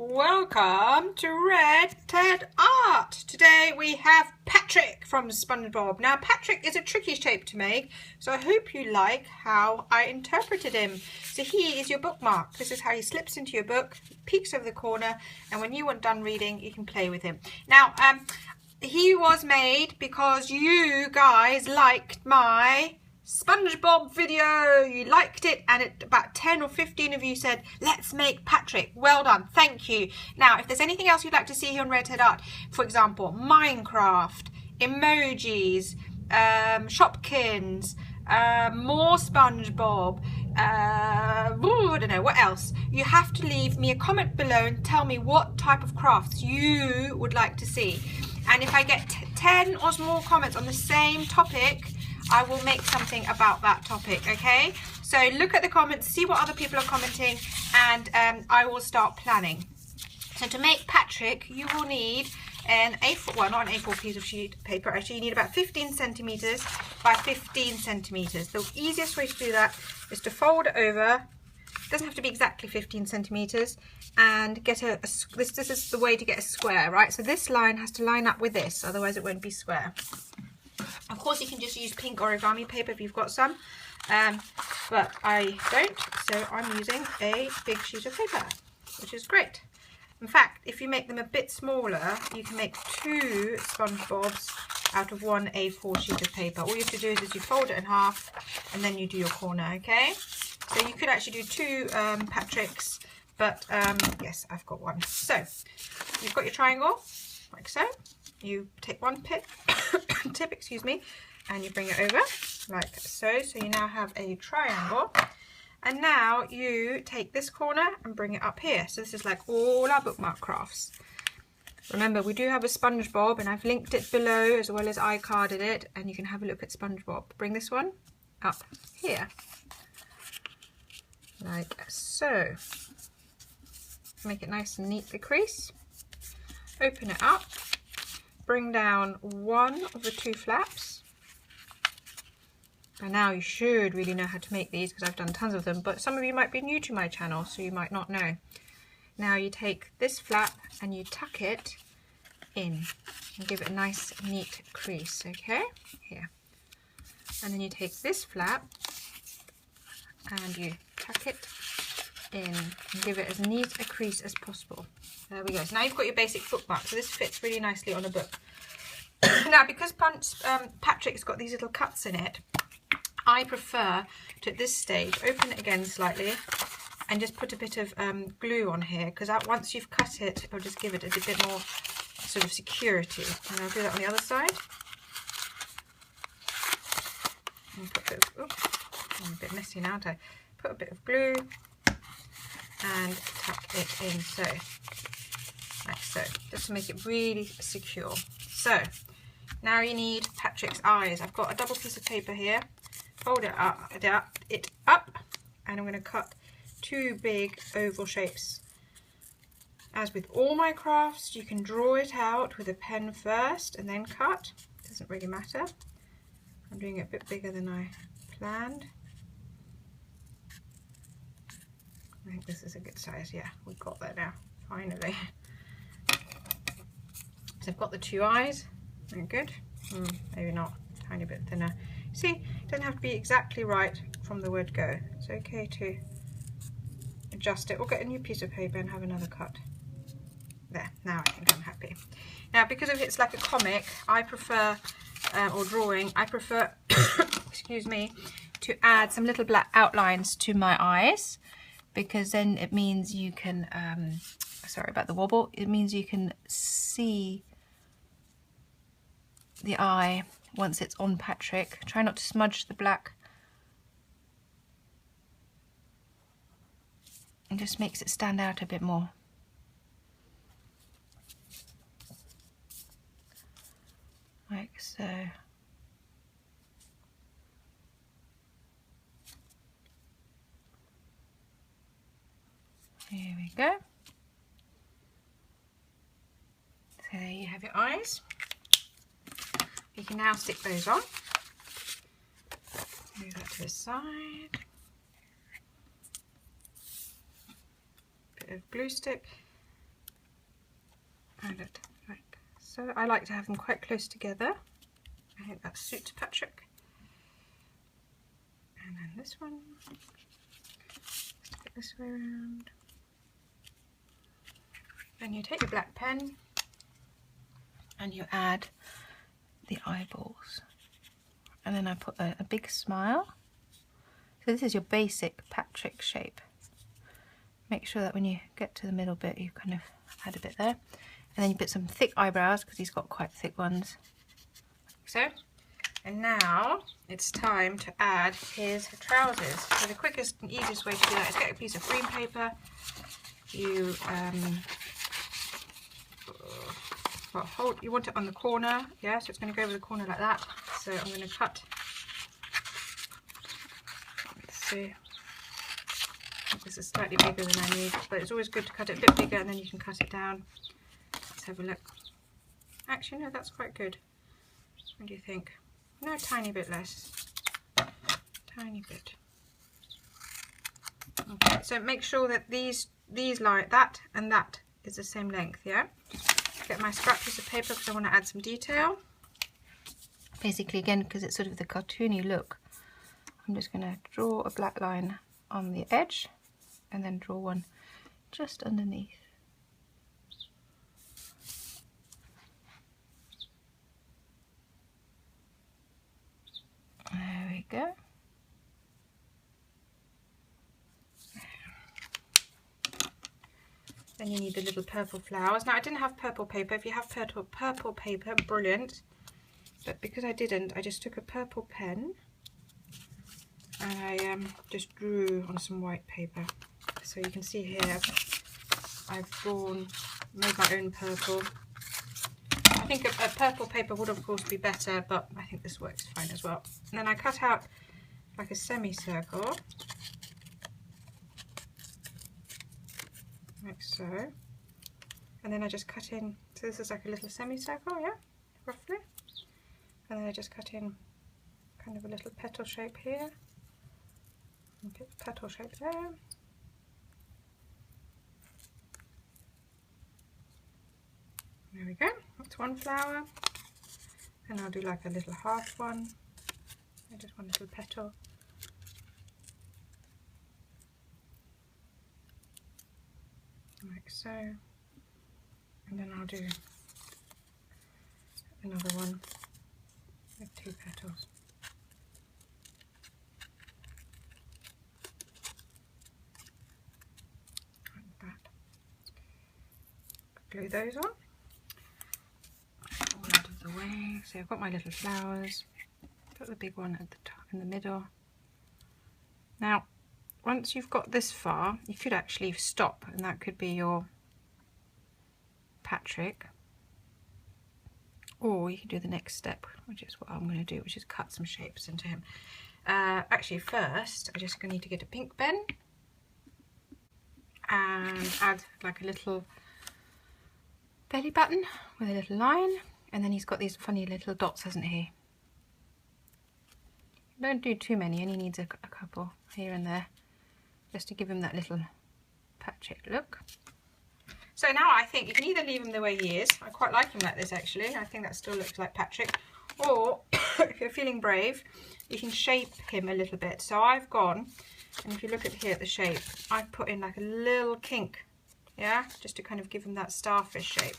Welcome to Red Ted Art. Today we have Patrick from Spongebob. Now Patrick is a tricky shape to make, so I hope you like how I interpreted him. So he is your bookmark. This is how he slips into your book, peeks over the corner, and when you want done reading you can play with him. Now he was made because you guys liked my Spongebob video. You liked it, and about 10 or 15 of you said let's make Patrick. Well done, thank you. Now if there's anything else you'd like to see here on Red Ted Art, for example Minecraft, emojis, Shopkins, more Spongebob, I don't know what else, you have to leave me a comment below and tell me what type of crafts you would like to see. And if I get 10 or more comments on the same topic, I will make something about that topic, okay? So look at the comments, see what other people are commenting, and I will start planning. So to make Patrick, you will need an A4, well not an A4 piece of sheet paper, actually you need about 15 centimeters by 15 centimeters. The easiest way to do that is to fold it over. It doesn't have to be exactly 15 centimeters, and get this is the way to get a square, right? So this line has to line up with this, otherwise it won't be square. Of course you can just use pink origami paper if you've got some, but I don't, so I'm using a big sheet of paper, which is great. In fact, if you make them a bit smaller, you can make 2 Spongebobs out of 1 A4 sheet of paper. All you have to do is you fold it in half and then you do your corner, okay? So you could actually do 2 Patricks, but yes, I've got one. So you've got your triangle, like so. You take one tip, excuse me, and you bring it over like so. So you now have a triangle. And now you take this corner and bring it up here. So this is like all our bookmark crafts. Remember, we do have a Spongebob, and I've linked it below as well as I carded it, and you can have a look at Spongebob. Bring this one up here, like so. Make it nice and neat, the crease. Open it up. Bring down one of the 2 flaps. And now you should really know how to make these because I've done tons of them, but some of you might be new to my channel, so you might not know. Now you take this flap and you tuck it in and give it a nice neat crease, okay? Here. And then you take this flap and you tuck it in and give it as neat a crease as possible. There we go. So now you've got your basic bookmark. So this fits really nicely on a book. Now because Patrick's got these little cuts in it, I prefer to at this stage open it again slightly and just put a bit of glue on here, because once you've cut it, it'll just give it a bit more sort of security. And I'll do that on the other side. And put a bit of, I'm a bit messy now, aren't I? Put a bit of glue and tuck it in, so like so, just to make it really secure. So now you need Patrick's eyes. I've got a double piece of paper here. Fold it up, and I'm going to cut 2 big oval shapes. As with all my crafts, you can draw it out with a pen first and then cut. Doesn't really matter. I'm doing it a bit bigger than I planned. I think this is a good size. Yeah, we've got that now, finally. So I've got the 2 eyes. Very good. Maybe not, tiny bit thinner. See, it doesn't have to be exactly right from the word go. It's okay to adjust it, or get a new piece of paper and have another cut. There, now I think I'm happy. Now because it's like a comic, I prefer, or drawing, I prefer, excuse me, to add some little black outlines to my eyes, because then it means you can, sorry about the wobble, it means you can see the eye once it's on Patrick. Try not to smudge the black. It just makes it stand out a bit more. Like so. Here we go. So there you have your eyes. You can now stick those on. Move that to the side. Bit of glue stick. add it like so. I like to have them quite close together. I think that suits Patrick. And then this one, stick it this way around. Then you take your black pen and you add the eyeballs. And then I put a big smile. So this is your basic Patrick shape. Make sure that when you get to the middle bit, you kind of add a bit there. And then you put some thick eyebrows, because he's got quite thick ones. Like so. And now it's time to add his trousers. So the quickest and easiest way to do that is get a piece of green paper. You you want it on the corner, yeah, so it's going to go over the corner like that. So I'm going to cut, let's see, I think this is slightly bigger than I need, but it's always good to cut it a bit bigger and then you can cut it down. Let's have a look. Actually no, that's quite good. What do you think? No, tiny bit less. Tiny bit. Okay, so make sure that these like that and that is the same length, yeah? Get my scrap piece of paper because I want to add some detail. Basically, again, because it's sort of the cartoony look, I'm just going to draw a black line on the edge and then draw one just underneath. There we go. Then you need the little purple flowers. Now I didn't have purple paper. If you have purple paper, brilliant. But because I didn't, I just took a purple pen and I just drew on some white paper. So you can see here, I've made my own purple. I think a purple paper would of course be better, but I think this works fine as well. And then I cut out like a semicircle. Like so, and then I just cut in, so this is like a little semicircle, yeah, roughly, and then I just cut in kind of a little petal shape here, and get the petal shape there, there we go, that's one flower, and I'll do like a little half one, just one little petal. Like so, and then I'll do another one with 2 petals. Like that. Glue those on. All out of the way. So I've got my little flowers. Put the big one at the top in the middle. Now, once you've got this far, you could actually stop, and that could be your Patrick. Or you can do the next step, which is what I'm going to do, which is cut some shapes into him. Actually, first, I'm just going to need to get a pink pen and add like a little belly button with a little line, and then he's got these funny little dots, hasn't he? Don't do too many, only needs a couple here and there, just to give him that little Patrick look. So now I think you can either leave him the way he is. I quite like him like this actually. I think that still looks like Patrick. Or if you're feeling brave, you can shape him a little bit. So I've gone, and if you look at here at the shape, I've put in like a little kink, yeah, just to kind of give him that starfish shape.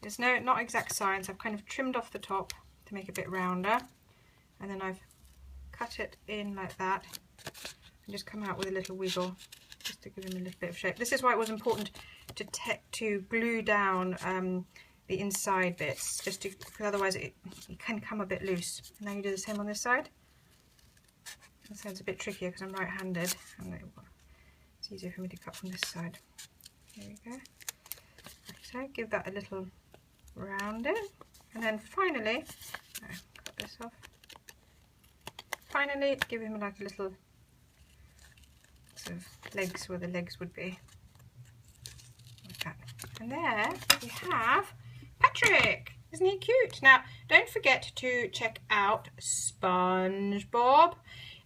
There's not exact science. I've kind of trimmed off the top to make it a bit rounder, and then I've cut it in like that and just come out with a little wiggle just to give him a little bit of shape. This is why it was important to glue down the inside bits, just because otherwise it can come a bit loose. And now you do the same on this side. This side's a bit trickier because I'm right-handed, and it's easier for me to cut from this side. There we go. So give that a little rounded, and then finally, cut this off. Finally, give him like a little sort of legs where the legs would be. Like that. And there we have Patrick. Isn't he cute? Now, don't forget to check out Spongebob.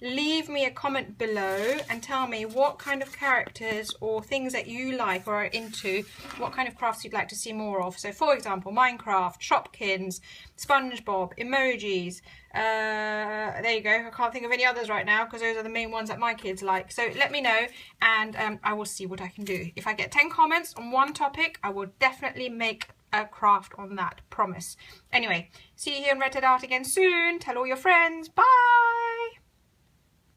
leave me a comment below and tell me what kind of characters or things that you like or are into, what kind of crafts you'd like to see more of. So for example, Minecraft, Shopkins, Spongebob, emojis. There you go. I can't think of any others right now because those are the main ones that my kids like. So let me know and I will see what I can do. If I get 10 comments on one topic, I will definitely make a craft on that, promise. Anyway, see you here in Red Art again soon. Tell all your friends. Bye.